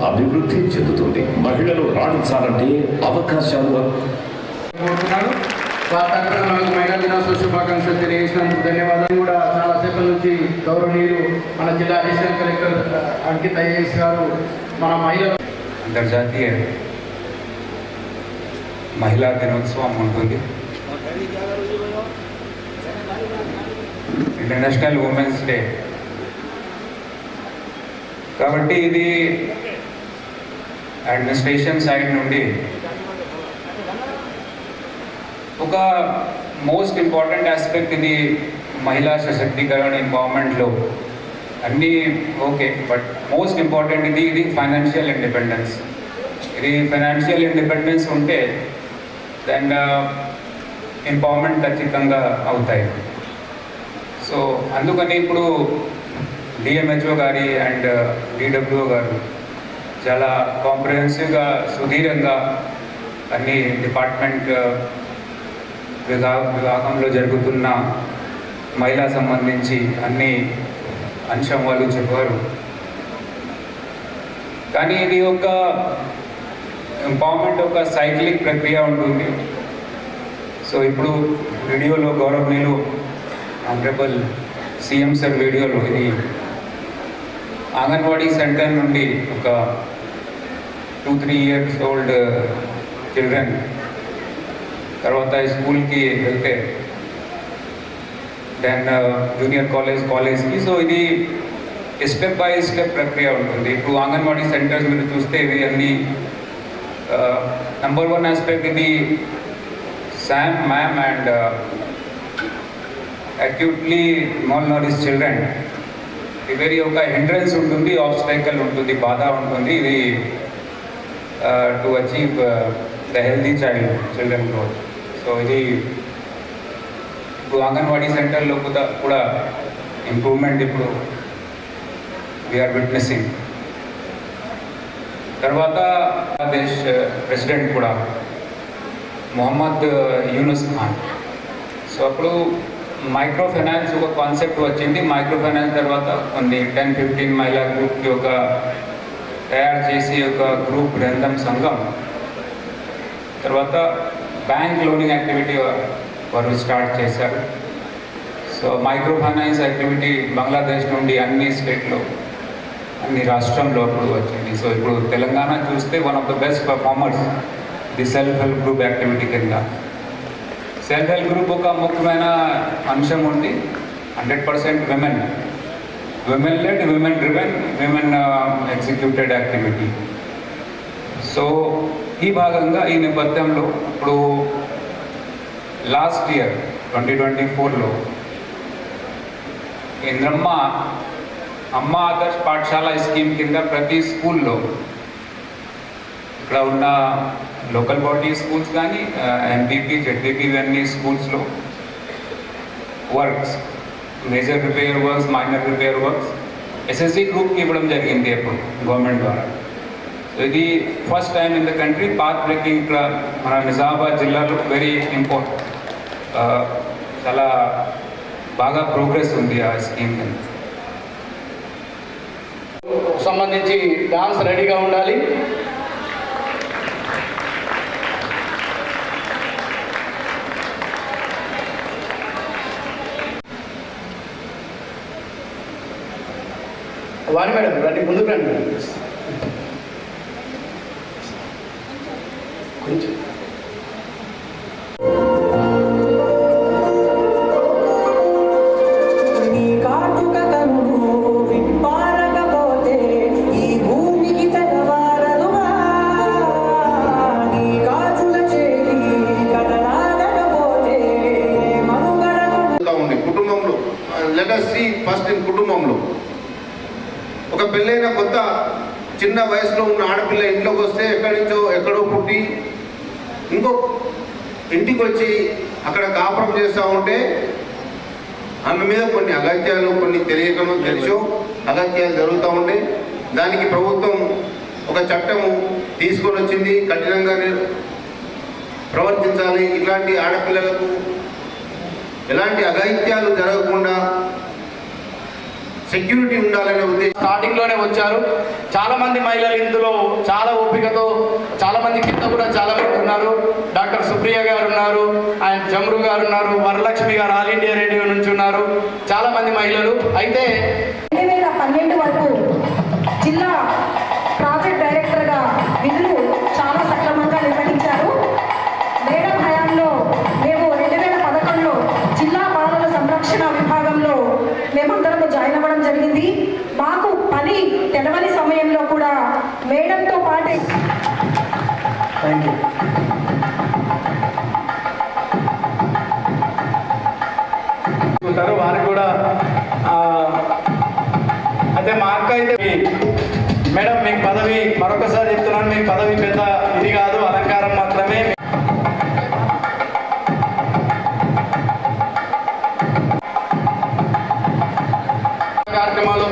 అభివృద్ధి చెందుతుంది. మహిళలు రాణించాలంటే అవకాశాలు మహిళా దినోత్సవ శుభాకాంక్షలు తెలియజేసినందుకు ధన్యవాదాలు. కూడా చాలాసేపటి నుంచి గౌరవనీయులు మన జిల్లా అడిషనల్ కలెక్టర్ అంకిత్ ఐఏఎస్ గారు మన అంతర్జాతీయ మహిళా దినోత్సవం ఉంటుంది. ఇంటర్నేషనల్ ఉమెన్స్ డే కాబట్టి ఇది అడ్మినిస్ట్రేషన్ సైడ్ నుండి ఒక మోస్ట్ ఇంపార్టెంట్ ఆస్పెక్ట్. ఇది మహిళా సశక్తీకరణ ఎంపవర్మెంట్లో అన్నీ ఓకే, బట్ మోస్ట్ ఇంపార్టెంట్ ఇది ఫైనాన్షియల్ ఇండిపెండెన్స్. ఇది ఫైనాన్షియల్ ఇండిపెండెన్స్ ఉంటే దెన్ ఎంపవర్మెంట్ ఖచ్చితంగా అవుతాయి. సో అందుకని ఇప్పుడు డిఎంహెచ్ఓ గారి అండ్ డిడబ్ల్యూఓ గారు చాలా కాంప్రహెన్సివ్గా సుదీర్ఘంగా అన్ని డిపార్ట్మెంట్ విభాగంలో జరుగుతున్న మహిళా సంబంధించి అన్ని అంశం వాళ్ళు చెప్పారు. కానీ ఇది ఒక ఎంపవర్మెంట్ ఒక సైక్లిక్ ప్రక్రియ ఉంటుంది. సో ఇప్పుడు వీడియోలో గౌరవనీయులు ఆనరబుల్ సీఎం సార్ వీడియోలో ఇది అంగన్వాడీ సెంటర్ నుండి ఒక 2-3 years ఓల్డ్ చిల్డ్రన్ తర్వాత స్కూల్కి వెళ్తే దెన్ జూనియర్ కాలేజ్కి. సో ఇది స్టెప్ బై స్టెప్ ప్రక్రియ ఉంటుంది. ఇప్పుడు అంగన్వాడీ సెంటర్స్ మీరు చూస్తే ఇవి అన్ని నంబర్ 1 ఆస్పెక్ట్ ఇది Sam ma'am and acutely malnourished children. ఇది ఒక హిండ్రెన్స్ ఉంటుంది, ఆబ్స్టైకల్ ఉంటుంది, బాధ ఉంటుంది. ఇది to achieve the healthy children growth. So ఇది ఇప్పుడు అంగన్వాడీ సెంటర్లో కూడా ఇంప్రూవ్మెంట్ ఇప్పుడు వీఆర్ విట్నెసింగ్. తర్వాత దేశ్ ప్రెసిడెంట్ కూడా మొహమ్మద్ యూనుస్ ఖాన్. సో అప్పుడు మైక్రో ఫైనాన్స్ ఒక కాన్సెప్ట్ వచ్చింది. మైక్రో ఫైనాన్స్ తర్వాత కొన్ని 10-15 మహిళా గ్రూప్కి ఒక తయారు చేసి ఒక గ్రూప్ బృందం సంఘం. తర్వాత బ్యాంక్ లోనింగ్ యాక్టివిటీ వారు స్టార్ట్ చేశారు. So micro finance activity Bangladesh నుండి అన్ని స్టేట్లో అన్ని రాష్ట్రంలో అప్పుడు వచ్చింది. సో ఇప్పుడు తెలంగాణ చూస్తే one of the best performers the self help group activity కింద. సెల్ఫ్ హెల్ప్ గ్రూప్ ఒక ముఖ్యమైన అంశం ఉంది. 100% women led, women driven, women executed activity. So ఈ భాగంగా ఈ నేపథ్యంలో ఇప్పుడు లాస్ట్ ఇయర్ 2024లో ఇంద్రమ్మ అమ్మ ఆదర్శ్ పాఠశాల స్కీమ్ కింద ప్రతి స్కూల్లో ఇక్కడ ఉన్న లోకల్ బాడీ స్కూల్స్ కానీ ఎంపీపీ జెడ్పీపీ అన్ని స్కూల్స్లో works, major repair works, minor repair works SSC గ్రూప్కి ఇవ్వడం జరిగింది అప్పుడు గవర్నమెంట్ ద్వారా. ఇది first time in the country. Path breaking ఇక్కడ మన నిజామాబాద్ జిల్లాలో వెరీ ఇంపార్టెంట్, చాలా బాగా ప్రోగ్రెస్ ఉంది ఆ స్కీమ్ కింద. సంబంధించి డాన్స్ రెడీగా ఉండాలి. వాణి మేడం రండి, ముందుకు రండి మేడం. కొంచెం కుటుంబంలో let us see first in కుటుంబంలో ఒక పెళ్ళైన కొత్త చిన్న వయసులో ఉన్న ఆడపిల్ల ఇంట్లోకి వస్తే ఎక్కడి నుంచో ఎక్కడో పుట్టి ఇంకో ఇంటికి వచ్చి అక్కడ కాపురం చేస్తూ ఉంటే ఆమె మీద కొన్ని అగత్యాలు, కొన్ని తెలియకనో తెలుసో అగత్యాలు జరుగుతూ ఉండే. దానికి ప్రభుత్వం ఒక చట్టము తీసుకొని వచ్చింది, కఠినంగా ప్రవర్తించాలి. ఇలాంటి ఆడపిల్లలకు ఎలాంటి అఘాయిత్యాలు జరగకుండా సెక్యూరిటీ ఉండాలనే ఉద్దేశం. స్టార్టింగ్ లోనే వచ్చారు. చాలా మంది మహిళలు ఇందులో చాలా ఓపికతో, చాలా మంది కింద కూడా చాలా మంది ఉన్నారు. డాక్టర్ సుప్రియ గారు ఉన్నారు, ఆయన జమ్రు గారు ఉన్నారు, వరలక్ష్మి గారు ఆల్ ఇండియా రేడియో నుంచి ఉన్నారు, చాలా మంది మహిళలు. అయితే 2012 వరకు జిల్లా ప్రాజెక్ట్ డైరెక్టర్గా విధులు చాలా సక్రమంగా నిర్వహించారు. మేడం హయాంలో మేము 2011లో జిల్లా బాలల సంరక్షణ విభాగంలో మేమందరము జాయిన్ అవ్వడం జరిగింది. మాకు పని తెలవని సమయంలో కూడా మేడంతో పాటే ఉంటారు వారు కూడా. అయితే మా అక్క అయితే మేడం మీకు పదవి, మరొకసారి చెప్తున్నాను, మీకు పదవి పెద్ద ఇది కాదు, అలంకారం మాత్రమే. కార్యక్రమాల్లో